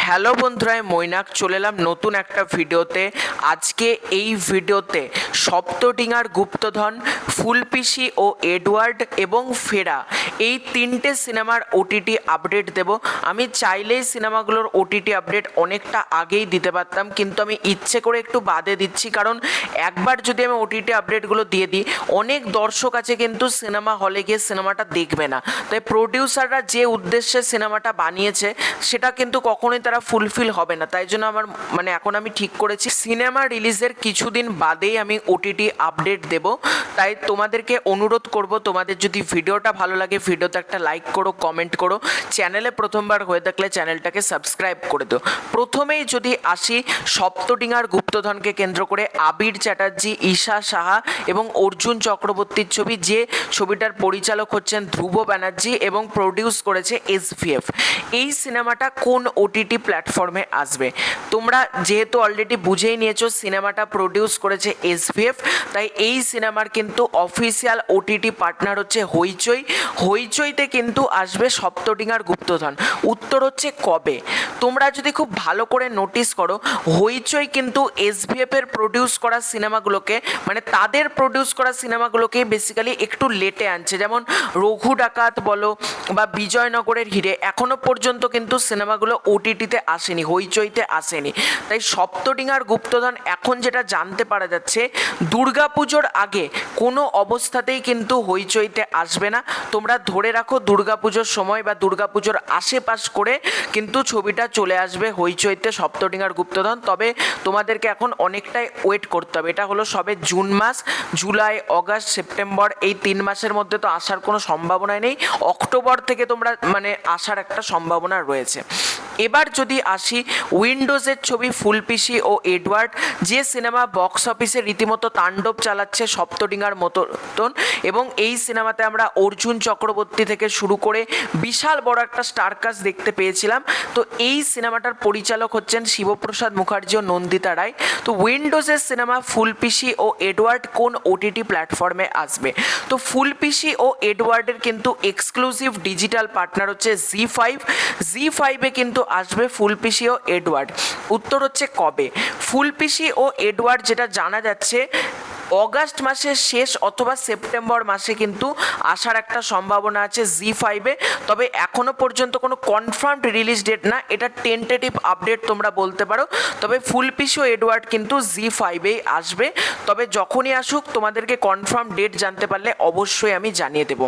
Hello বন্ধুরা, মৈনাক চলে এলাম নতুন একটা ভিডিওতে। আজকে এই ভিডিওতে সপ্তডিঙার গুপ্তধন, ফুলপিসি ও এডওয়ার্ড এবং ফেরা এই তিনটে সিনেমার ওটিটি আপডেট দেব। আমি চাইলেই সিনেমাগুলোর ওটিটি আপডেট অনেকটা আগেই দিতে পারতাম, কিন্তু আমি ইচ্ছে করে একটু বাদে দিচ্ছি, কারণ একবার যদি আমি ওটিটি আপডেটগুলো দিয়ে দিই, অনেক দর্শক আছে কিন্তু সিনেমা হলে গিয়ে সিনেমাটা দেখবে না। তাই প্রডিউসাররা যে উদ্দেশ্যে সিনেমাটা বানিয়েছে সেটা কিন্তু কখনোই তারা ফুলফিল হবে না। তাই জন্য আমার এখন আমি ঠিক করেছি সিনেমা রিলিজের কিছুদিন বাদেই আমি ওটিটি আপডেট দেব। তাই তোমাদেরকে অনুরোধ করব, তোমাদের যদি ভিডিওটা ভালো লাগে ভিডিওতে একটা লাইক করো, কমেন্ট করো, চ্যানেলে প্রথমবার হয়ে থাকলে চ্যানেলটাকে সাবস্ক্রাইব করে দিও। প্রথমেই যদি আসি সপ্তডিঙার গুপ্তধনকে কেন্দ্র করে আবির চ্যাটার্জি, ঈশা সাহা এবং অর্জুন চক্রবর্তীর ছবি, যে ছবিটার পরিচালক হচ্ছেন ধ্রুব ব্যানার্জি এবং প্রডিউস করেছে এসভিএফ। এই সিনেমাটা কোন ওটিটি প্ল্যাটফর্মে আসবে? তোমরা যেহেতু অলরেডি বুঝেই নিয়েছো সিনেমাটা প্রডিউস করেছে এসভিএফ, তাই এই সিনেমার কিন্তু অফিসিয়াল ওটিটি পার্টনার হচ্ছে হইচই। হইচইতে কিন্তু আসবে সপ্তডিঙার গুপ্তধন। উত্তর হচ্ছে কবে? তোমরা যদি খুব ভালো করে নোটিস করো, হইচই কিন্তু এসভিএফ এর প্রডিউস করা সিনেমাগুলোকে, তাদের প্রডিউস করা সিনেমাগুলোকে বেসিক্যালি একটু লেটে আনছে। যেমন রঘু ডাকাত বলো বা বিজয়নগরের হিরে, এখনো পর্যন্ত কিন্তু সিনেমাগুলো ওটিটিতে আসেনি, হইচইতে আসেনি। তাই সপ্তডিঙার গুপ্তধন এখন যেটা জানতে পারা যাচ্ছে, দুর্গাপুজোর আগে কোনো অবস্থাতেই কিন্তু হইচইতে আসবে না। তোমরা ধরে রাখো দুর্গাপুজোর সময় বা দুর্গাপুজোর আশেপাশ করে কিন্তু ছবিটা চলে আসবে হইচইতে, সপ্তডিঙার গুপ্তধন। তবে তোমাদেরকে এখন অনেকটাই ওয়েট করতে হবে। এটা হলো সবে জুন মাস, জুলাই, অগাস্ট, সেপ্টেম্বর, এই 3 মাসের মধ্যে তো আসার কোনো সম্ভাবনাই নেই। অক্টোবর থেকে তোমরা আসার একটা সম্ভাবনা রয়েছে। এবার যদি আসি উইন্ডোজের ছবি ফুলপিসি ও এডওয়ার্ড, যে সিনেমা বক্স অফিসে রীতিমতো তাণ্ডব চালাচ্ছে সপ্তডিঙার মতন, এবং এই সিনেমাতে আমরা অর্জুন চক্রবর্তী থেকে শুরু করে বিশাল বড় একটা স্টারকাস্ট দেখতে পেয়েছিলাম। তো এই সিনেমাটার পরিচালক হচ্ছেন শিবপ্রসাদ মুখার্জি ও নন্দিতা রায়। তো উইন্ডোজের সিনেমা ফুলপিসি ও এডওয়ার্ড কোন ওটিটি প্ল্যাটফর্মে আসবে? তো ফুলপিসি ও এডওয়ার্ডের কিন্তু এক্সক্লুসিভ ডিজিটাল পার্টনার হচ্ছে জি5। জি5-এ কিন্তু আসবে ফুলপিসি ও এডওয়ার্ড। উত্তর হচ্ছে কবে? ফুলপিসি ও এডওয়ার্ড যেটা জানা যাচ্ছে অগাস্ট মাসের শেষ অথবা সেপ্টেম্বর মাসে কিন্তু আসার একটা সম্ভাবনা আছে জি5-এ। তবে এখনো পর্যন্ত কোনো কনফার্মড রিলিজ ডেট না, এটা টেন্টেটিভ আপডেট তোমরা বলতে পারো। তবে ফুলপিসি ও এডওয়ার্ড কিন্তু জি5-এই আসবে। তবে যখনই আসুক তোমাদেরকে কনফার্ম ডেট জানতে পারলে অবশ্যই আমি জানিয়ে দেব।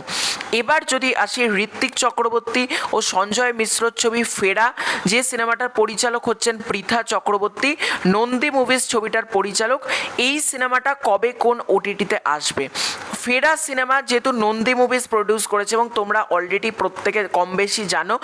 এবার যদি আসি ঋত্বিক চক্রবর্তী ও সঞ্জয় মিশ্রর ছবি ফেরা, যে সিনেমাটার পরিচালক হচ্ছেন পৃথা চক্রবর্তী, নন্দী মুভিজ ছবিটার পরিচালক। এই সিনেমাটা কবে কোন ওটিটিতে আসবে? ফেরা সিনেমা যেহেতু নন্দী মুভিজ প্রডিউস করেছে এবং তোমরা অলরেডি প্রত্যেকে কম বেশি জানো,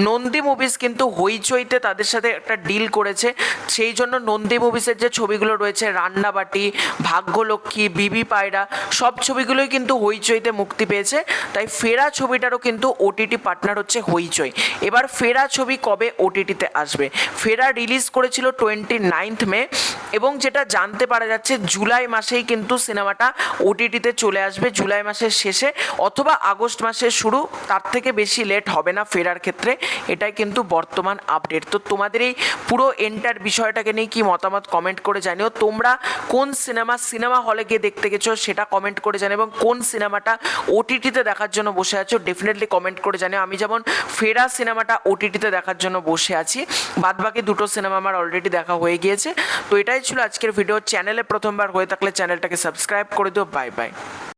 নন্দী মুভিজ কিন্তু হইচইতে তাদের সাথে একটা ডিল করেছে। সেই জন্য নন্দী মুভিজের যে ছবিগুলো রয়েছে, রান্নাবাটি, ভাগ্যলক্ষ্মী, বিবি পায়রা, সব ছবিগুলোই কিন্তু হইচইতে মুক্তি পেয়েছে। তাই ফেরা ছবিটারও কিন্তু ওটিটি পার্টনার হচ্ছে হইচই। এবার ফেরা ছবি কবে ওটিটিতে আসবে? ফেরা রিলিজ করেছিল 29 মে, এবং যেটা জানতে পারা যাচ্ছে জুলাই মাসেই কিন্তু সিনেমাটা ওটিটিতে চলে আসবে, জুলাই মাসের শেষে অথবা আগস্ট মাসের শুরু, তার থেকে বেশি লেট হবে না ফেরার ক্ষেত্রে। এটাই কিন্তু বর্তমান আপডেট। তো তোমাদের এই পুরো এন্টার বিষয়টাকে নিয়ে কি মতামত কমেন্ট করে জানিও। তোমরা কোন সিনেমা হলে গিয়ে দেখতে গেছো সেটা কমেন্ট করে জানিও, এবং কোন সিনেমাটা ওটিটিতে দেখার জন্য বসে আছো ডেফিনেটলি কমেন্ট করে জানিও। আমি যেমন ফেরা সিনেমাটা ওটিটিতে দেখার জন্য বসে আছি, বাদবাকি দুটো সিনেমা আমার অলরেডি দেখা হয়ে গিয়েছে। তো এটাই ছিল আজকের ভিডিও। চ্যানেলে প্রথমবার হয়ে থাকলে চ্যানেলটাকে সাবস্ক্রাইব করে দিও। Bye bye.